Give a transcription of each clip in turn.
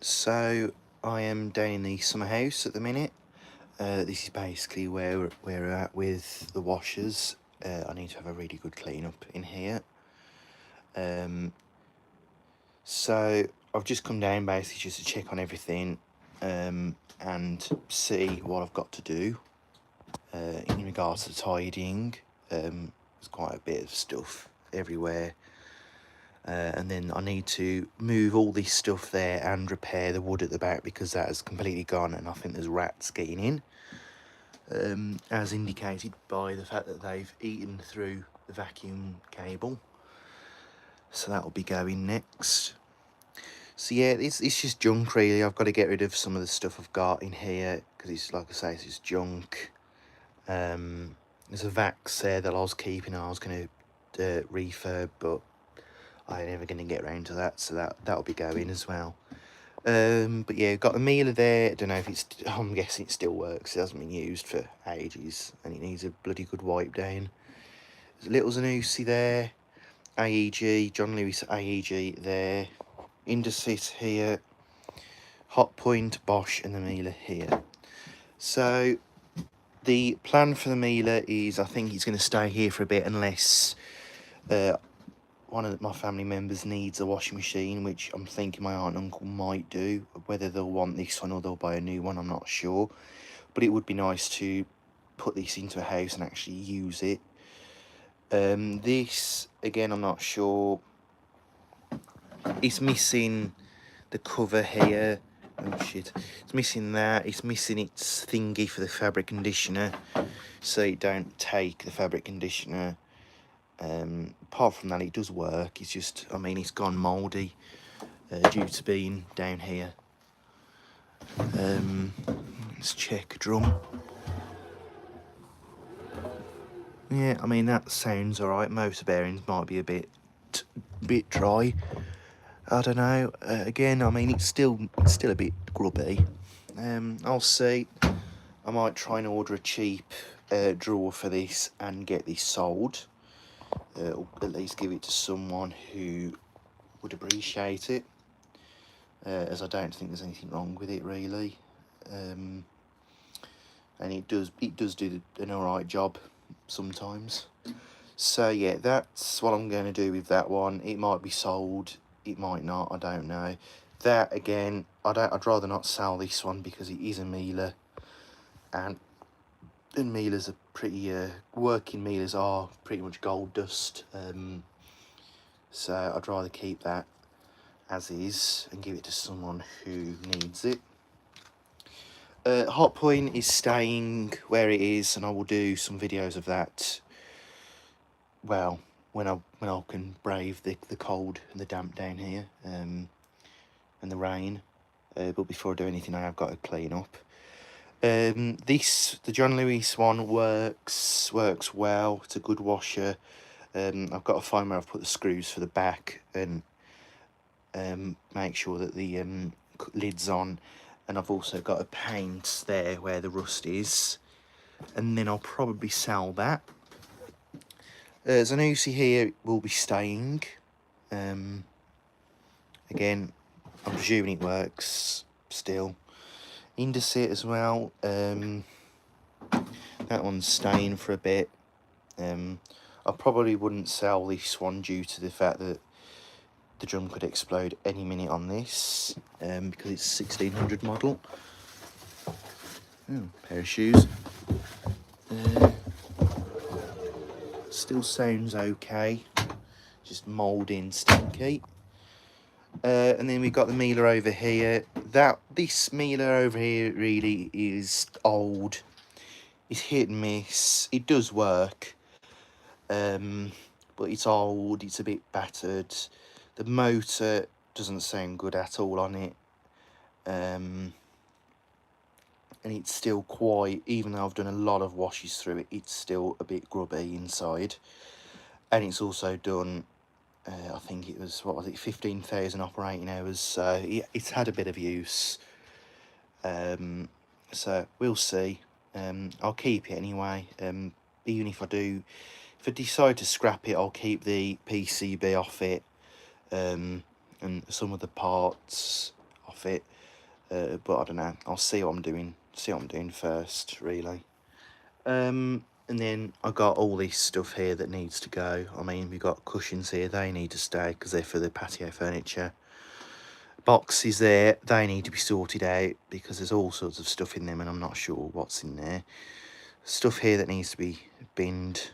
So I am down in the Summerhouse at the minute. This is basically where we're at with the washers. I need to have a really good clean up in here. So I've just come down basically just to check on everything and see what I've got to do in regards to tidying. There's quite a bit of stuff everywhere. And then I need to move all this stuff there and repair the wood at the back because that has completely gone and I think there's rats getting in, as indicated by the fact that they've eaten through the vacuum cable. So that will be going next. So yeah, it's just junk really. I've got to get rid of some of the stuff I've got in here because it's, like I say, it's just junk. There's a Vax there that I was keeping and I was going to refurb, but I'm never going to get around to that, so that'll be going as well. But yeah, got the Miele there. I don't know if it's, I'm guessing it still works. It hasn't been used for ages and it needs a bloody good wipe down. There's a little Zanussi there, AEG, John Lewis AEG there, Indesit here, Hot Point, Bosch and the Miele here. So the plan for the Miele is I think it's going to stay here for a bit unless one of my family members needs a washing machine, which I'm thinking my aunt and uncle might do. Whether they'll want this one or they'll buy a new one, I'm not sure. But it would be nice to put this into a house and actually use it. This, again, I'm not sure. It's missing the cover here. Oh shit. It's missing that. It's missing its thingy for the fabric conditioner, so it don't take the fabric conditioner. Apart from that, it does work. It's just, I mean, it's gone mouldy due to being down here. Let's check drum. Yeah, I mean, that sounds alright. Motor bearings might be a bit dry. I don't know. Again, I mean, it's still a bit grubby. I'll see. I might try and order a cheap drawer for this and get this sold. Or at least give it to someone who would appreciate it, as I don't think there's anything wrong with it really, and it does do an alright job sometimes. So yeah, that's what I'm going to do with that one. It might be sold, it might not, I don't know. That again, I'd rather not sell this one because it is a Miele, and Miele's are pretty working Miele's are pretty much gold dust, so I'd rather keep that as is and give it to someone who needs it. Hot Point is staying where it is, and I will do some videos of that, well, when I can brave the cold and the damp down here, and the rain. But before I do anything, I have got to clean up. The John Lewis one works well. It's a good washer. I've got to find where I've put the screws for the back and make sure that the lid's on, and I've also got to paint there where the rust is, and then I'll probably sell that. Zanussi here will be staying. Again, I'm presuming it works still. Indesit as well. That one's staying for a bit. I probably wouldn't sell this one due to the fact that the drum could explode any minute on this, because it's 1600 model. Oh, pair of shoes. Still sounds okay, just mouldy and stinky. And then we've got the Miele over here. This Miele over here really is old. It's hit and miss. It does work, but it's old. It's a bit battered. The motor doesn't sound good at all on it, and it's still quite, even though I've done a lot of washes through it, it's still a bit grubby inside. And it's also done, I think it was, what was it, 15,000 operating hours, so it's had a bit of use. So we'll see. I'll keep it anyway. Even if I decide to scrap it, I'll keep the PCB off it, and some of the parts off it. But I don't know, I'll see what I'm doing first, really. And then I got all this stuff here that needs to go. I mean, we've got cushions here, they need to stay because they're for the patio furniture. Boxes there, they need to be sorted out because there's all sorts of stuff in them and I'm not sure what's in there. Stuff here that needs to be binned,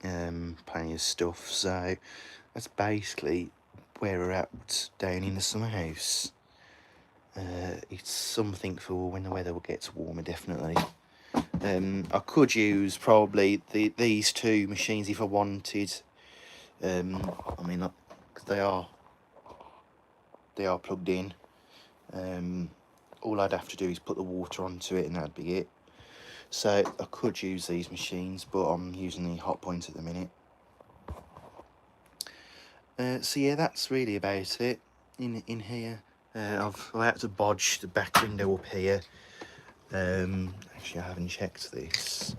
plenty of stuff. So that's basically where we're at down in the summer house. It's something for when the weather gets warmer, definitely. I could use probably these two machines if I wanted. I mean, cause they are plugged in. All I'd have to do is put the water onto it and that'd be it. So I could use these machines, but I'm using the hot point at the minute. So yeah, that's really about it in here. I've had to bodge the back window up here. Actually, I haven't checked this.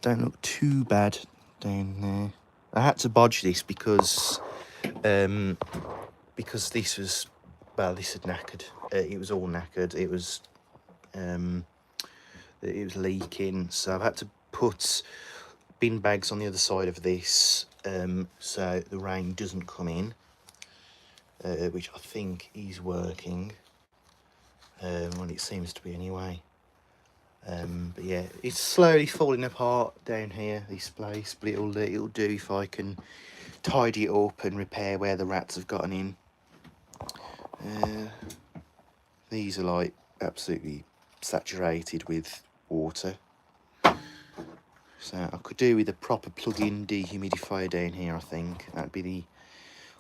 Don't look too bad down there. I had to bodge this because this was, well, this had knackered. It was all knackered. It was leaking, so I've had to put bin bags on the other side of this so the rain doesn't come in, which I think is working. Well, it seems to be anyway. But yeah, it's slowly falling apart down here, this place, but it'll do if I can tidy it up and repair where the rats have gotten in. These are like absolutely saturated with water, so I could do with a proper plug-in dehumidifier down here. I think that'd be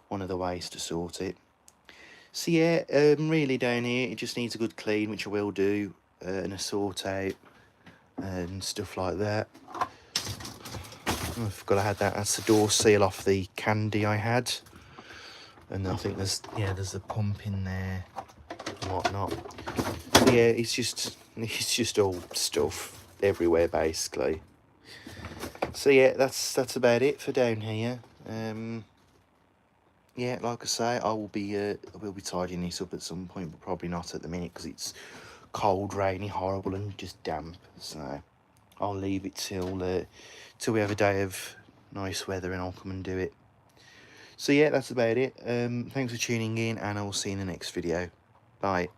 one of the ways to sort it. So yeah, really down here it just needs a good clean, which I will do, and a sort out and stuff like that. I forgot I had that. That's the door seal off the candy I had, and I think there's a pump in there and whatnot. So yeah, it's just all stuff everywhere basically. So yeah, that's about it for down here. Yeah, like I say, I will be tidying this up at some point, but probably not at the minute because it's cold, rainy, horrible, and just damp. So I'll leave it till we have a day of nice weather, and I'll come and do it. So yeah, that's about it. Thanks for tuning in, and I will see you in the next video. Bye.